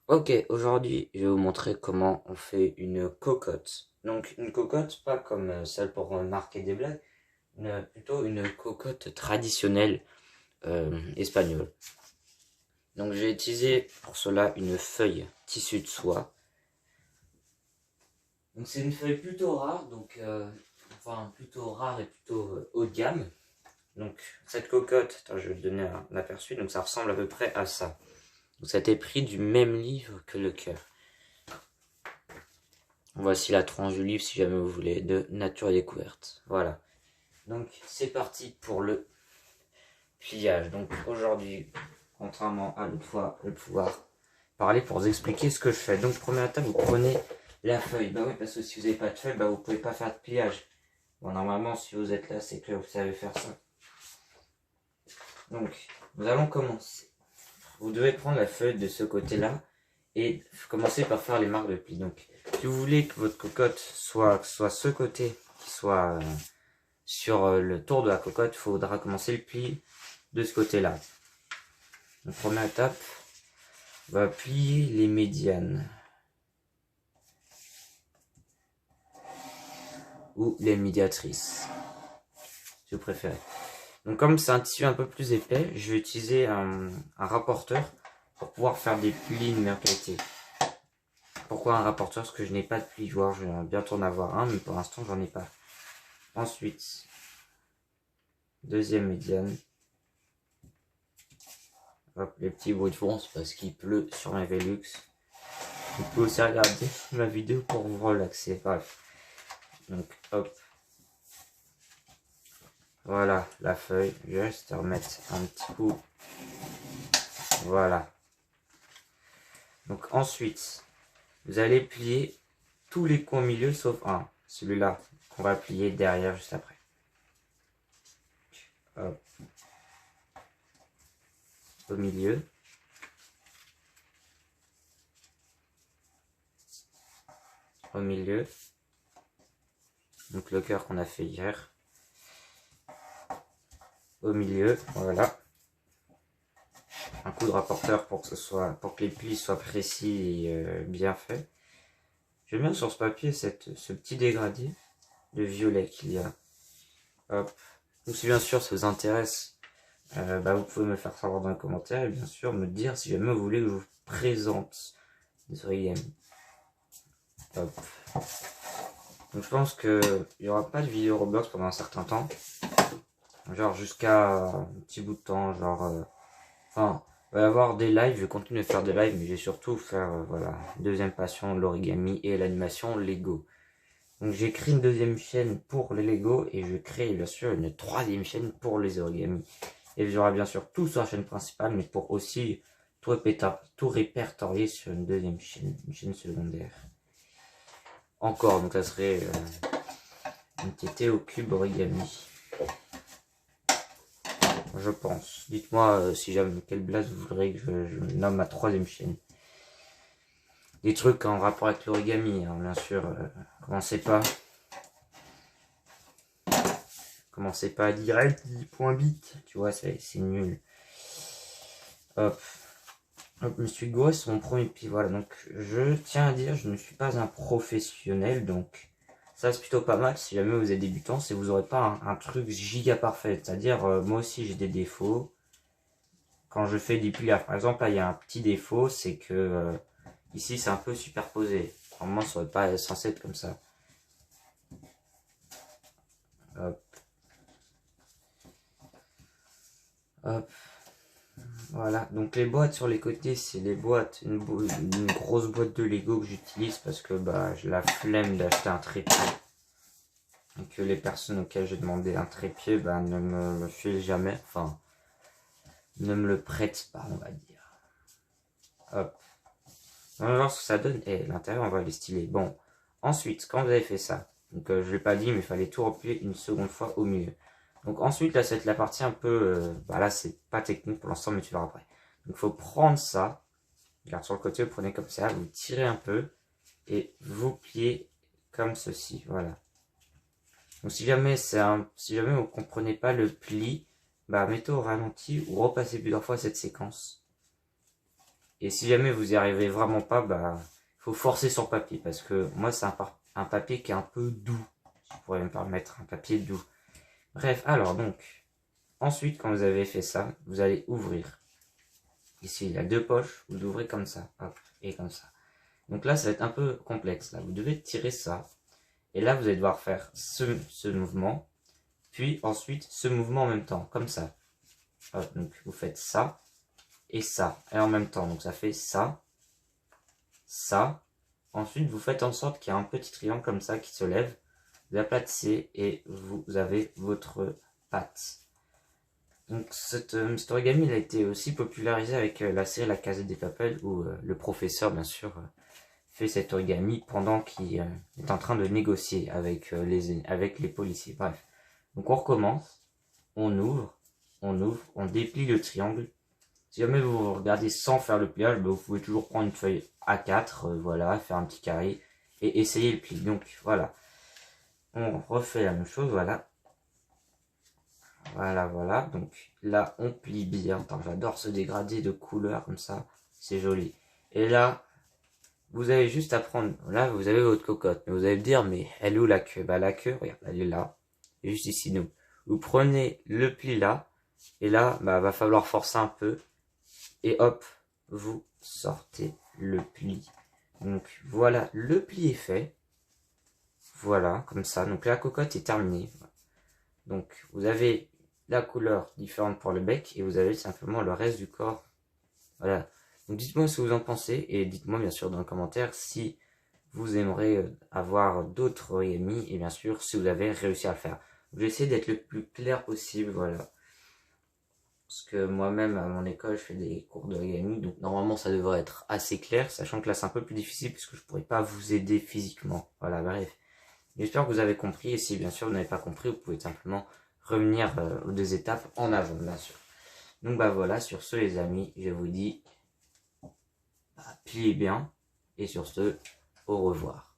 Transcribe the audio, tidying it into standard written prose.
Ok, aujourd'hui, je vais vous montrer comment on fait une cocotte. Donc, une cocotte, pas comme celle pour marquer des blagues, plutôt une cocotte traditionnelle espagnole. Donc, j'ai utilisé pour cela une feuille tissu de soie. Donc, c'est une feuille plutôt rare, enfin, plutôt rare et plutôt haut de gamme. Donc, cette cocotte, attends, je vais te donner un aperçu, donc ça ressemble à peu près à ça. Donc, ça a été pris du même livre que le cœur. Voici la tranche du livre, si jamais vous voulez, de Nature et Découverte. Voilà. Donc, c'est parti pour le pliage. Donc, aujourd'hui, contrairement à l'autre fois, je vais pouvoir parler pour vous expliquer ce que je fais. Donc, première étape, vous prenez la feuille. Bah oui, parce que si vous n'avez pas de feuille, bah vous pouvez pas faire de pliage. Bon, normalement, si vous êtes là, c'est que vous savez faire ça. Donc, nous allons commencer. Vous devez prendre la feuille de ce côté-là et commencer par faire les marques de pli. Donc, si vous voulez que votre cocotte soit ce côté qui soit sur le tour de la cocotte, il faudra commencer le pli de ce côté-là. Donc, première étape, on va plier les médianes ou les médiatrices, si vous préférez. Donc, comme c'est un tissu un peu plus épais, je vais utiliser un rapporteur pour pouvoir faire des plis de meilleure qualité. Pourquoi un rapporteur? Parce que je n'ai pas de plioir, je vais bientôt en avoir un, mais pour l'instant j'en ai pas. Ensuite, deuxième médiane. Hop, les petits bruits de fond, c'est parce qu'il pleut sur ma Velux. Vous pouvez aussi regarder ma vidéo pour vous relaxer. Bref. Donc, hop. Voilà la feuille. Juste remettre un petit coup. Voilà. Donc ensuite, vous allez plier tous les coins au milieu sauf un. Celui-là qu'on va plier derrière juste après. Hop. Au milieu. Au milieu. Donc le cœur qu'on a fait hier. Au milieu, voilà. Un coup de rapporteur pour que les plis soient précis et bien faits. J'aime bien sur ce papier ce petit dégradé de violet qu'il y a. Hop. Donc si bien sûr ça vous intéresse, vous pouvez me le faire savoir dans les commentaires et bien sûr me dire si jamais vous voulez que je vous présente des origamis. Hop. Donc je pense qu'il n'y aura pas de vidéo Roblox pendant un certain temps. Genre jusqu'à un petit bout de temps, enfin, il va y avoir des lives, je vais continuer de faire des lives, mais je vais surtout faire, voilà, deuxième passion, l'origami et l'animation Lego. Donc j'ai créé une deuxième chaîne pour les Lego et je crée bien sûr une troisième chaîne pour les origamis. Et il y aura bien sûr tout sur la chaîne principale, mais pour aussi tout répertorier sur une deuxième chaîne, une chaîne secondaire. Encore, donc ça serait une TT au cube origami. Je pense. Dites-moi si jamais quelle blase vous voudrez que je nomme ma troisième chaîne. Des trucs en rapport avec l'origami, hein, bien sûr. Commencez pas à direct, .bit, tu vois, c'est nul. Hop. Hop, je me suis gouré sur mon premier pied, voilà. Donc, je tiens à dire, je ne suis pas un professionnel, donc ça c'est plutôt pas mal si jamais vous êtes débutant, si vous n'aurez pas un truc giga parfait. C'est-à-dire, moi aussi j'ai des défauts. Quand je fais des pliages, par exemple, là il y a un petit défaut, c'est que ici c'est un peu superposé. Normalement ça serait pas censé être comme ça. Hop. Hop. Voilà, donc les boîtes sur les côtés, c'est les boîtes, une grosse boîte de Lego que j'utilise parce que j'ai la flemme d'acheter un trépied. Et que les personnes auxquelles j'ai demandé un trépied ne me le filent jamais, enfin, ne me le prêtent pas, on va dire. Hop. On va voir ce que ça donne. Et l'intérieur, on va les styler. Bon, ensuite, quand vous avez fait ça, donc je ne l'ai pas dit, mais il fallait tout replier une seconde fois au milieu. Donc ensuite, là, c'est la partie un peu... là, c'est pas technique pour l'instant, mais tu verras après. Donc il faut prendre ça, regarde sur le côté, vous prenez comme ça, vous tirez un peu, et vous pliez comme ceci, voilà. Donc si jamais vous comprenez pas le pli, mettez au ralenti ou repassez plusieurs fois cette séquence. Et si jamais vous y arrivez vraiment pas, bah, faut forcer sur papier. Parce que moi, c'est un papier qui est un peu doux. Je pourrais me permettre un papier doux. Bref, alors donc, ensuite, quand vous avez fait ça, vous allez ouvrir. Ici, il y a 2 poches, vous ouvrez comme ça, hop, et comme ça. Donc là, ça va être un peu complexe. Là, vous devez tirer ça. Et là, vous allez devoir faire ce mouvement. Puis ensuite, ce mouvement en même temps, comme ça. Hop, donc vous faites ça et ça. Et en même temps, donc ça fait ça, ça. Ensuite, vous faites en sorte qu'il y a un petit triangle comme ça qui se lève. Vous aplatissez et vous avez votre patte. Donc cet origami il a été aussi popularisé avec la série La Casa de Papel où le professeur bien sûr fait cet origami pendant qu'il est en train de négocier avec les policiers. Bref, donc on recommence, on ouvre, on déplie le triangle. Si jamais vous regardez sans faire le pliage, bah, vous pouvez toujours prendre une feuille A4, voilà, faire un petit carré et essayer le pli. Donc voilà, on refait la même chose, voilà. Voilà, donc là on plie bien. J'adore ce dégradé de couleurs comme ça, c'est joli. Et là, vous avez juste à prendre, là vous avez votre cocotte, mais vous allez me dire, mais elle est où la queue? Bah la queue, regarde, elle est là, et juste ici nous. Vous prenez le pli là, et là, bah va falloir forcer un peu, et hop, vous sortez le pli. Donc voilà, le pli est fait. Voilà, comme ça, donc la cocotte est terminée. Donc vous avez la couleur différente pour le bec et vous avez simplement le reste du corps. Voilà. Donc dites-moi ce que vous en pensez et dites-moi bien sûr dans les commentaires si vous aimeriez avoir d'autres origami et bien sûr si vous avez réussi à le faire. Je vais essayer d'être le plus clair possible, voilà. Parce que moi-même à mon école je fais des cours d'origami donc normalement ça devrait être assez clair, sachant que là c'est un peu plus difficile puisque je pourrais pas vous aider physiquement. Voilà, bref. J'espère que vous avez compris et si bien sûr vous n'avez pas compris vous pouvez simplement revenir aux 2 étapes en avant, bien sûr. Donc bah voilà, sur ce les amis, je vous dis pliez bien et sur ce, au revoir.